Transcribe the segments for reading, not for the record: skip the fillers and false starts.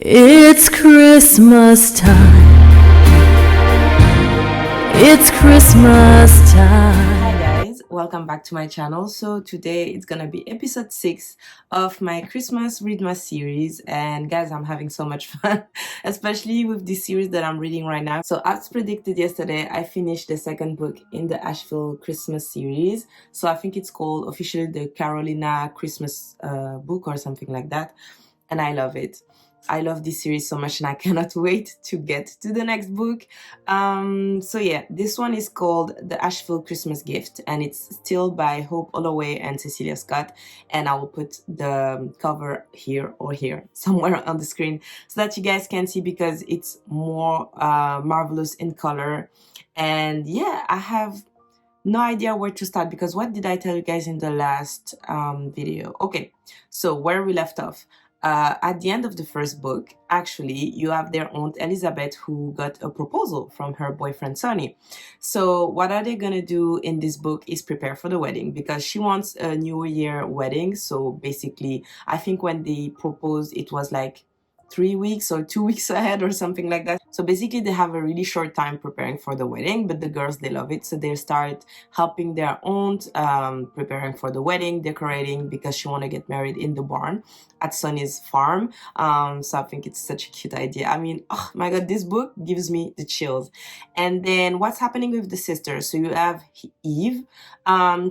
It's Christmas time. It's Christmas time. Hi guys, welcome back to my channel. So today it's gonna be episode 6 of my Christmas Readmas series, and guys, I'm having so much fun especially with this series that I'm reading right now. So as predicted yesterday, I finished the second book in the Asheville Christmas series. So I think it's called officially the Carolina Christmas book or something like that, and I love it. I love this series so much and I cannot wait to get to the next book. So yeah, this one is called The Asheville Christmas Gift, and it's still by Holloway and Cecelia Scott, and I will put the cover here or here somewhere on the screen so that you guys can see, because it's more marvelous in color. And yeah, I have no idea where to start, because what did I tell you guys in the last video? Okay, so where we left off. At the end of the first book, actually, you have their Aunt Elizabeth who got a proposal from her boyfriend Sonny. So what are they gonna do in this book is prepare for the wedding, because she wants a New Year wedding. So basically, I think when they proposed, it was like 3 weeks or 2 weeks ahead or something like that. So basically they have a really short time preparing for the wedding, but the girls, they love it. So they start helping their aunt preparing for the wedding, decorating, because she want to get married in the barn at Sonny's farm. So I think it's such a cute idea. I mean, oh my god, this book gives me the chills. And then what's happening with the sisters? So you have Eve.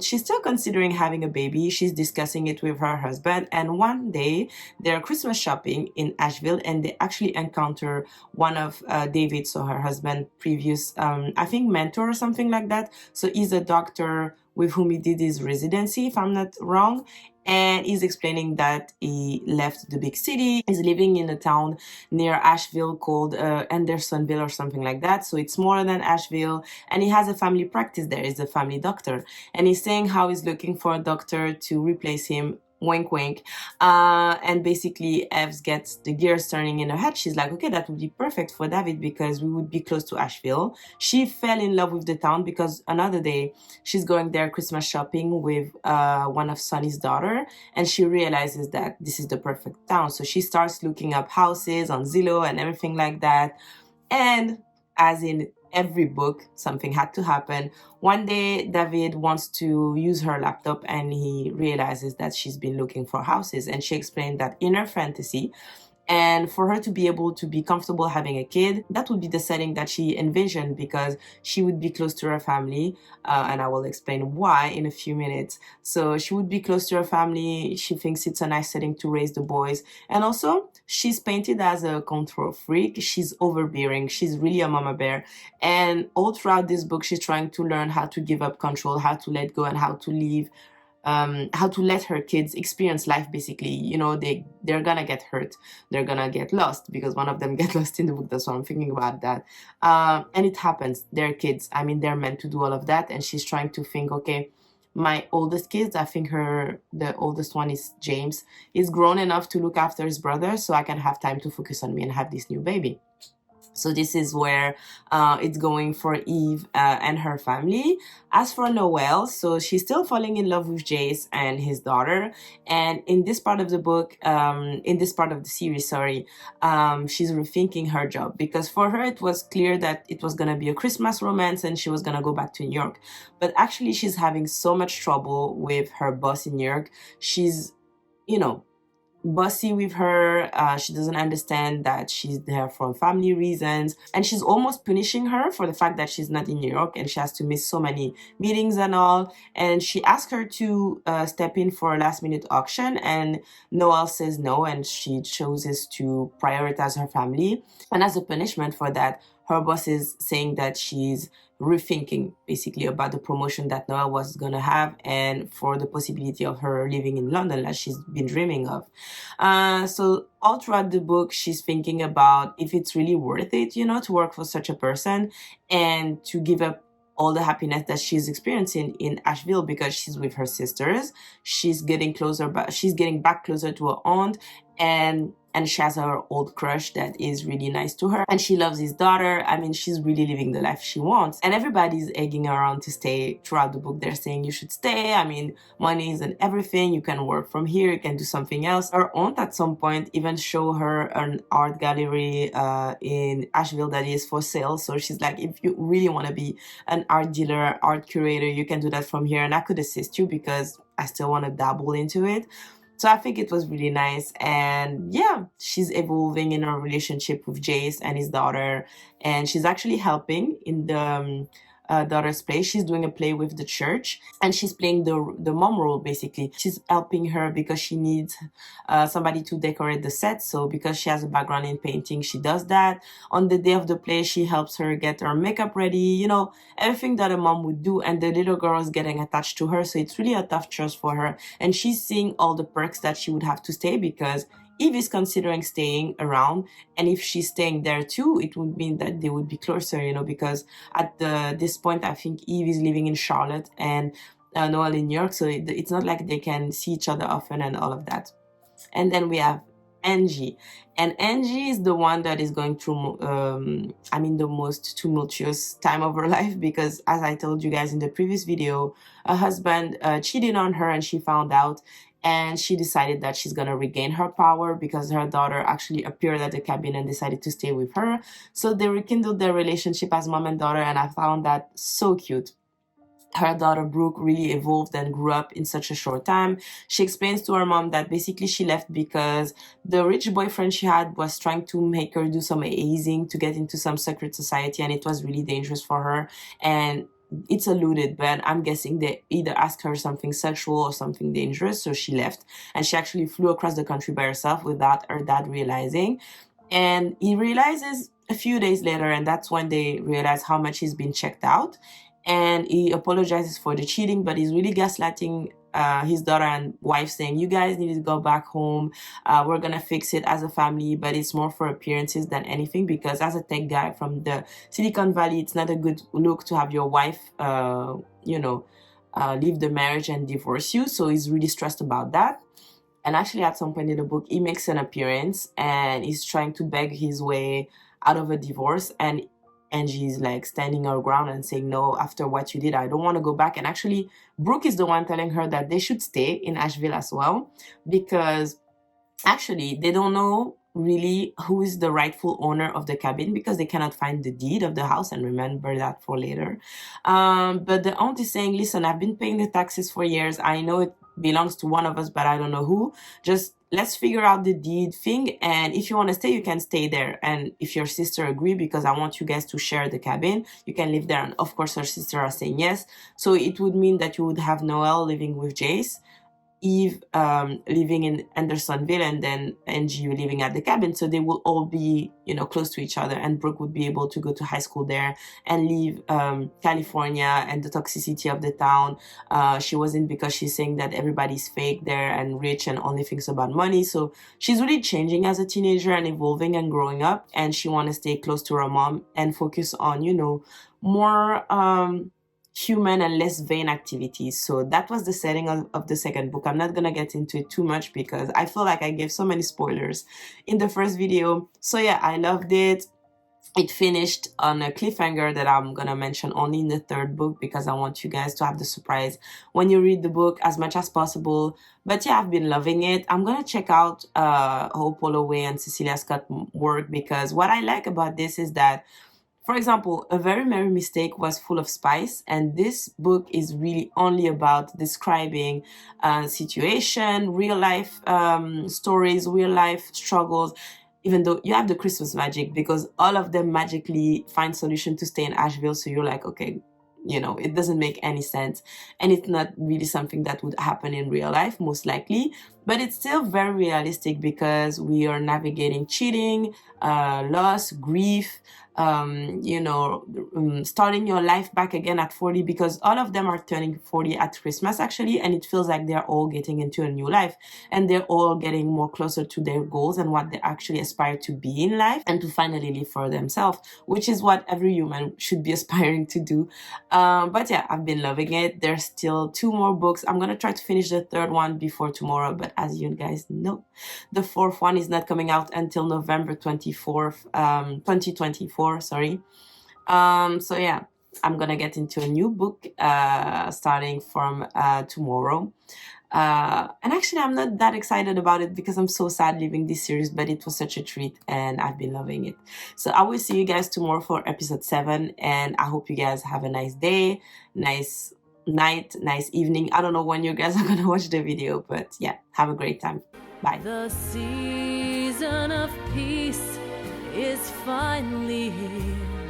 She's still considering having a baby. She's discussing it with her husband, and one day they're Christmas shopping in Asheville, and they actually encounter one of David, so her husband, previous I think mentor or something like that. So he's a doctor with whom he did his residency, if I'm not wrong. And he's explaining that he left the big city. He's living in a town near Asheville called Andersonville or something like that. So it's smaller than Asheville, and he has a family practice there. He's a family doctor, and he's saying how he's looking for a doctor to replace him. Wink wink. And basically Evs gets the gears turning in her head. She's like, okay, that would be perfect for David, because we would be close to Asheville. She fell in love with the town because another day she's going there Christmas shopping with one of Sonny's daughter, and she realizes that this is the perfect town. So she starts looking up houses on Zillow and everything like that. And as in every book, something had to happen. One day David wants to use her laptop, and he realizes that she's been looking for houses, and she explained that in her fantasy, and for her to be able to be comfortable having a kid, that would be the setting that she envisioned, because she would be close to her family, and I will explain why in a few minutes. So she would be close to her family. She thinks it's a nice setting to raise the boys, and also she's painted as a control freak. She's overbearing. She's really a mama bear, and all throughout this book she's trying to learn how to give up control, how to let go, and how to leave, how to let her kids experience life. Basically, you know, they're gonna get hurt, they're gonna get lost, because one of them get lost in the book. That's why I'm thinking about that. And it happens, they're kids. I mean, they're meant to do all of that, and she's trying to think, okay, my oldest kids, I think the oldest one is James, is grown enough to look after his brother, so I can have time to focus on me and have this new baby. So this is where it's going for Eve and her family. As for Noelle, so she's still falling in love with Jace and his daughter. And in this part of the book, in this part of the series, sorry, she's rethinking her job, because for her it was clear that it was gonna be a Christmas romance and she was gonna go back to New York. But actually she's having so much trouble with her boss in New York. She's, you know, bossy with her. She doesn't understand that she's there for family reasons, and she's almost punishing her for the fact that she's not in New York and she has to miss so many meetings and all. And she asked her to step in for a last minute auction, and Noelle says no, and she chooses to prioritize her family. And as a punishment for that, her boss is saying that she's rethinking basically about the promotion that Noelle was gonna have, and for the possibility of her living in London as she's been dreaming of. So all throughout the book she's thinking about if it's really worth it, you know, to work for such a person and to give up all the happiness that she's experiencing in Asheville, because she's with her sisters. She's getting closer, but she's getting back closer to her aunt, and and she has her old crush that is really nice to her, and she loves his daughter. I mean, she's really living the life she wants, and everybody's egging her on to stay. Throughout the book, they're saying you should stay. I mean, money isn't everything. You can work from here, you can do something else. Her aunt at some point even show her an art gallery in Asheville that is for sale. So she's like, if you really want to be an art dealer, art curator, you can do that from here, and I could assist you because I still want to dabble into it. So I think it was really nice. And yeah, she's evolving in her relationship with Jace and his daughter, and she's actually helping in the daughter's play. She's doing a play with the church, and she's playing the mom role. Basically, she's helping her because she needs somebody to decorate the set. So because she has a background in painting, she does that. On the day of the play, she helps her get her makeup ready, you know, everything that a mom would do. And the little girl is getting attached to her, so it's really a tough choice for her, and she's seeing all the perks that she would have to stay, because Eve is considering staying around, and if she's staying there too, it would mean that they would be closer, you know, because at this point, I think Eve is living in Charlotte and Noel in New York, so it's not like they can see each other often and all of that. And then we have Angie, and Angie is the one that is going through I mean, the most tumultuous time of her life, because as I told you guys in the previous video, her husband cheated on her and she found out, and she decided that she's gonna regain her power because her daughter actually appeared at the cabin and decided to stay with her. So they rekindled their relationship as mom and daughter, and I found that so cute. Her daughter Brooke really evolved and grew up in such a short time. She explains to her mom that basically she left because the rich boyfriend she had was trying to make her do some hazing to get into some secret society, and it was really dangerous for her. And it's alluded, but I'm guessing they either asked her something sexual or something dangerous, so she left, and she actually flew across the country by herself without her dad realizing. And he realizes a few days later, and that's when they realize how much he's been checked out. And he apologizes for the cheating, but he's really gaslighting his daughter and wife, saying, you guys need to go back home, we're gonna fix it as a family. But it's more for appearances than anything, because as a tech guy from the Silicon Valley, it's not a good look to have your wife you know, leave the marriage and divorce you. So he's really stressed about that. And actually at some point in the book, he makes an appearance and he's trying to beg his way out of a divorce, and Angie's like standing her ground and saying, no, after what you did, I don't want to go back. And actually, Brooke is the one telling her that they should stay in Asheville as well, because actually they don't know really who is the rightful owner of the cabin, because they cannot find the deed of the house, and remember that for later. But the aunt is saying, listen, I've been paying the taxes for years. I know it belongs to one of us, but I don't know who. Just let's figure out the deed thing, and if you want to stay, you can stay there. And if your sister agree, because I want you guys to share the cabin, you can live there. And of course her sister are saying yes. So it would mean that you would have Noel living with Jace, Eve living in Andersonville, and then Angie living at the cabin. So they will all be, you know, close to each other, and Brooke would be able to go to high school there and leave California and the toxicity of the town. She wasn't, because she's saying that everybody's fake there and rich and only thinks about money. So she's really changing as a teenager and evolving and growing up, and she wants to stay close to her mom and focus on, you know, more human and less vain activities. So that was the setting of the second book. I'm not gonna get into it too much because I feel like I gave so many spoilers in the first video. So yeah, I loved it. It finished on a cliffhanger that I'm gonna mention only in the third book, because I want you guys to have the surprise when you read the book as much as possible. But yeah, I've been loving it. I'm gonna check out Holloway and Cecelia Scott work, because what I like about this is that, for example, A Very Merry Mistake was full of spice, and this book is really only about describing situation, real life stories, real life struggles, even though you have the Christmas magic, because all of them magically find solution to stay in Asheville. So you're like, okay, you know, it doesn't make any sense, and it's not really something that would happen in real life, most likely, but it's still very realistic, because we are navigating cheating, loss, grief, you know, starting your life back again at 40, because all of them are turning 40 at Christmas actually, and it feels like they're all getting into a new life, and they're all getting more closer to their goals and what they actually aspire to be in life, and to finally live for themselves, which is what every human should be aspiring to do. But yeah, I've been loving it. There's still 2 more books. I'm gonna try to finish the third one before tomorrow, but but as you guys know, the fourth one is not coming out until November 24th, 2024, sorry. So yeah, I'm gonna get into a new book starting from tomorrow. And actually I'm not that excited about it because I'm so sad leaving this series, but it was such a treat and I've been loving it. So I will see you guys tomorrow for episode 7, and I hope you guys have a nice day, nice night, nice evening. I don't know when you guys are gonna watch the video, but yeah, have a great time. Bye. The season of peace is finally here.